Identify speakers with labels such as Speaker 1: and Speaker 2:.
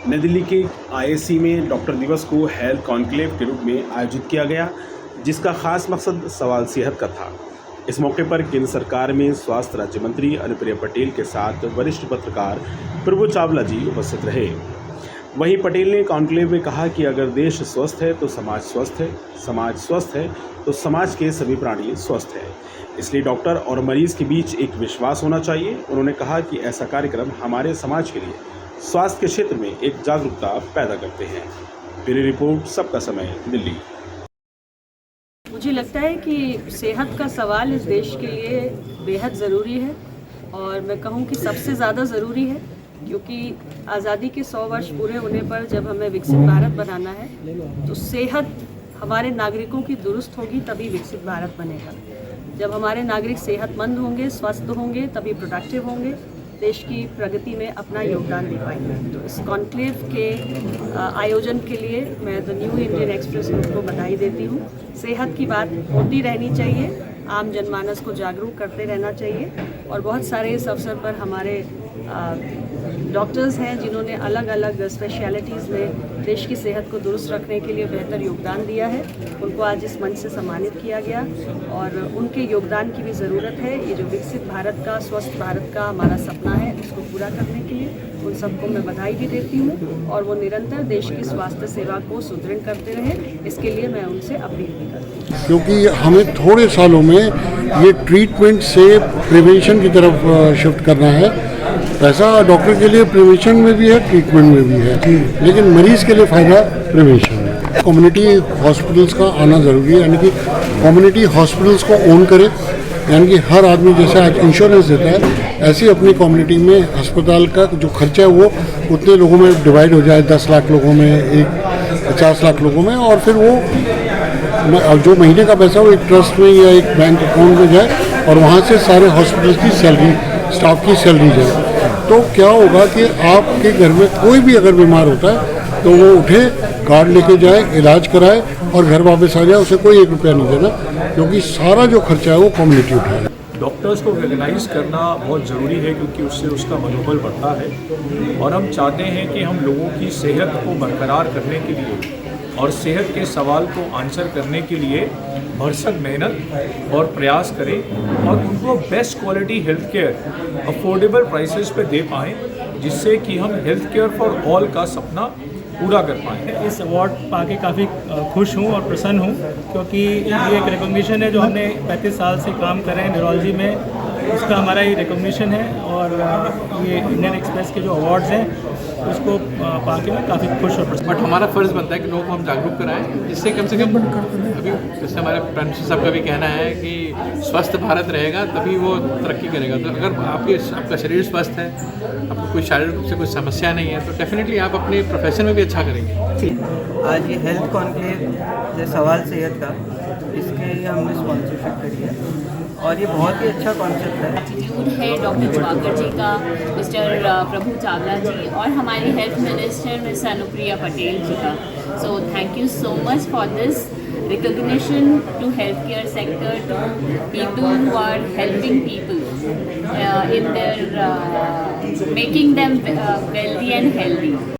Speaker 1: नई दिल्ली के आईएससी में डॉक्टर दिवस को हेल्थ कॉन्क्लेव के रूप में आयोजित किया गया, जिसका खास मकसद सवाल सेहत का था। इस मौके पर केंद्र सरकार में स्वास्थ्य राज्य मंत्री अनुप्रिया पटेल के साथ वरिष्ठ पत्रकार प्रभु चावला जी उपस्थित रहे। वहीं पटेल ने कॉन्क्लेव में कहा कि अगर देश स्वस्थ है तो समाज स्वस्थ है, समाज स्वस्थ है तो समाज के सभी प्राणी स्वस्थ है। इसलिए डॉक्टर और मरीज के बीच एक विश्वास होना चाहिए। उन्होंने कहा कि ऐसा कार्यक्रम हमारे समाज के लिए स्वास्थ्य के क्षेत्र में एक जागरूकता पैदा करते हैं। ब्यूरो रिपोर्ट, सबका समय, दिल्ली।
Speaker 2: मुझे लगता है कि सेहत का सवाल इस देश के लिए बेहद ज़रूरी है और मैं कहूँ कि सबसे ज़्यादा ज़रूरी है, क्योंकि आज़ादी के 100 वर्ष पूरे होने पर जब हमें विकसित भारत बनाना है तो सेहत हमारे नागरिकों की दुरुस्त होगी तभी विकसित भारत बनेगा। जब हमारे नागरिक सेहतमंद होंगे, स्वस्थ होंगे, तभी प्रोडक्टिव होंगे, देश की प्रगति में अपना योगदान दे पाएंगे। तो इस कॉन्क्लेव के आयोजन के लिए मैं the new Indian express group को बधाई देती हूँ। सेहत की बात होती रहनी चाहिए, आम जनमानस को जागरूक करते रहना चाहिए और बहुत सारे इस अवसर पर हमारे डॉक्टर्स हैं जिन्होंने अलग अलग स्पेशलिटीज़ में देश की सेहत को दुरुस्त रखने के लिए बेहतर योगदान दिया है। उनको आज इस मंच से सम्मानित किया गया और उनके योगदान की भी ज़रूरत है। ये जो विकसित भारत का, स्वस्थ भारत का हमारा सपना है, उसको पूरा करने के लिए उन सबको मैं बधाई भी देती हूँ और वो निरंतर देश की स्वास्थ्य सेवा को सुदृढ़ करते रहें, इसके लिए मैं उनसे अपील भी करती हूँ।
Speaker 3: क्योंकि हमें थोड़े सालों में ये ट्रीटमेंट से प्रिवेंशन की तरफ शिफ्ट करना है। पैसा डॉक्टर के लिए प्रिवेंशन में भी है, ट्रीटमेंट में भी है, लेकिन मरीज़ के लिए फ़ायदा प्रिवेंशन है। कम्युनिटी हॉस्पिटल्स का आना ज़रूरी है, यानी कि कम्युनिटी हॉस्पिटल्स को ओन करे, यानी कि हर आदमी जैसे आज इंश्योरेंस देता है, ऐसे अपनी कम्युनिटी में अस्पताल का जो खर्चा है वो उतने लोगों में डिवाइड हो जाए, 10 लाख लोगों में, 50 लाख लोगों में, और फिर वो जो महीने का पैसा वो एक ट्रस्ट में या एक बैंक अकाउंट में जाए और वहाँ से सारे हॉस्पिटल की सैलरी, स्टाफ की सैलरी जाए। तो क्या होगा कि आपके घर में कोई भी अगर बीमार होता है तो वो उठे, कार्ड लेके जाए, इलाज कराए और घर वापस आ जाए, उसे कोई 1 रुपया नहीं देना, क्योंकि सारा जो खर्चा है वो कम्युनिटी उठाए।
Speaker 4: डॉक्टर्स को रिकग्नाइज करना बहुत ज़रूरी है, क्योंकि उससे उसका मनोबल बढ़ता है और हम चाहते हैं कि हम लोगों की सेहत को बरकरार करने के लिए और सेहत के सवाल को आंसर करने के लिए भरसक मेहनत और प्रयास करें और उनको best quality health care affordable prices पे दे पाएँ, जिससे कि हम हेल्थ केयर फॉर ऑल का सपना पूरा कर पाएँ।
Speaker 5: इस अवार्ड पाके काफ़ी खुश हूँ और प्रसन्न हूँ, क्योंकि ये एक रिकॉग्निशन है जो हमने 35 साल से काम कर रहे हैं न्यूरोलॉजी में, उसका हमारा ये रिकॉग्निशन है। और ये इंडियन एक्सप्रेस के जो अवार्ड्स हैं उसको पाके मैं काफ़ी खुश और प्रसन्न।
Speaker 6: बट हमारा फ़र्ज़ बनता है कि लोगों को हम जागरूक कराएं, जिससे कम से कम अभी जैसे हमारे प्राइम मिनिस्टर साहब का भी कहना है कि स्वस्थ भारत रहेगा तभी वो तरक्की करेगा। तो अगर आपका शरीर स्वस्थ है, आपको कोई शारीरिक रूप से कोई समस्या नहीं है, तो डेफिनेटली आप अपने प्रोफेशन में भी अच्छा करेंगे।
Speaker 7: आज ये हेल्थ कॉन्क्लेव जो सवाल सेहत का, इसके हमने स्पॉन्सरशिप करी है और ये बहुत ही अच्छा कॉन्सेप्ट है।
Speaker 8: एटीट्यूड है डॉक्टर चवाकर जी का, मिस्टर प्रभु चावला जी और हमारी health minister miss Anupriya Patel ji का। So thank you so much for this recognition to healthcare sector, to people who are helping people in their making them wealthy and healthy.